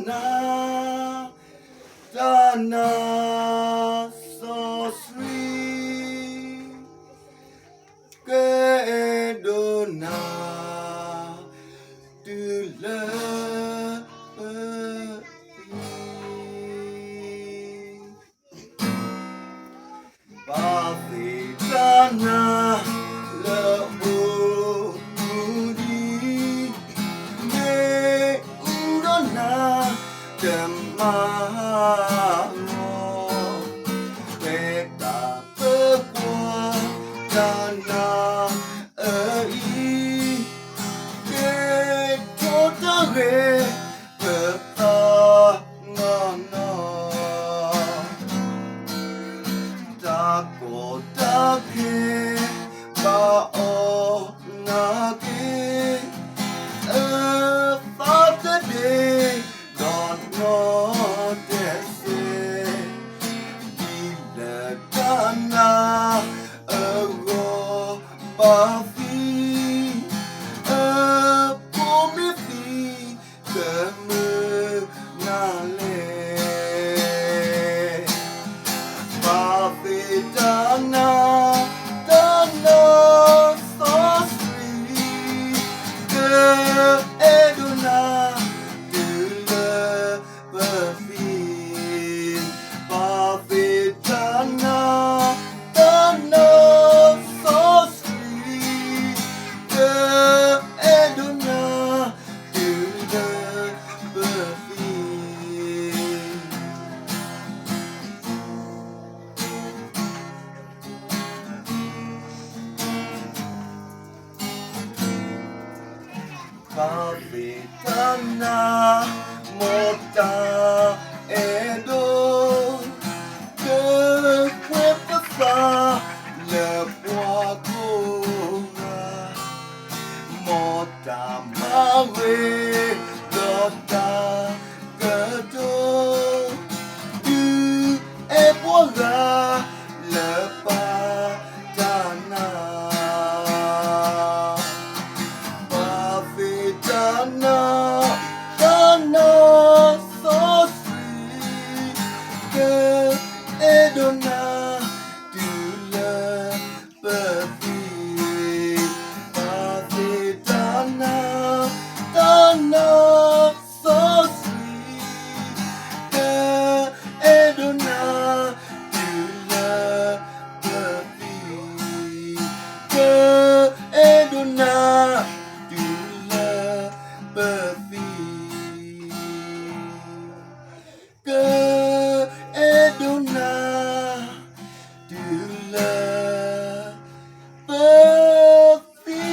Dana, Dana, so sweet. Kedona, to love me. Bafitana, love me. Ne urona, demaro. Beta pekwa, dana, ke totare, peta, no. Tako take ba o nake Saturday don't know this Dile dana ro bafi Pomithi kemu nale Dana, Dana, so sweet. The Eduna, the Buffy. Dana, Dana, so sweet. The Eduna, the Buffy. Pavitana Mota Edo De Quepafa Le Poacora Mota Mawe Dota Gado Du Ebola Le Patana Dana, Dana, so sweet. Que Edona, tu le Buffy. Dana, Dana, so sweet. Que Edona, tu le Buffy. Que Edona, Buffy, ke Edona, du le Buffy.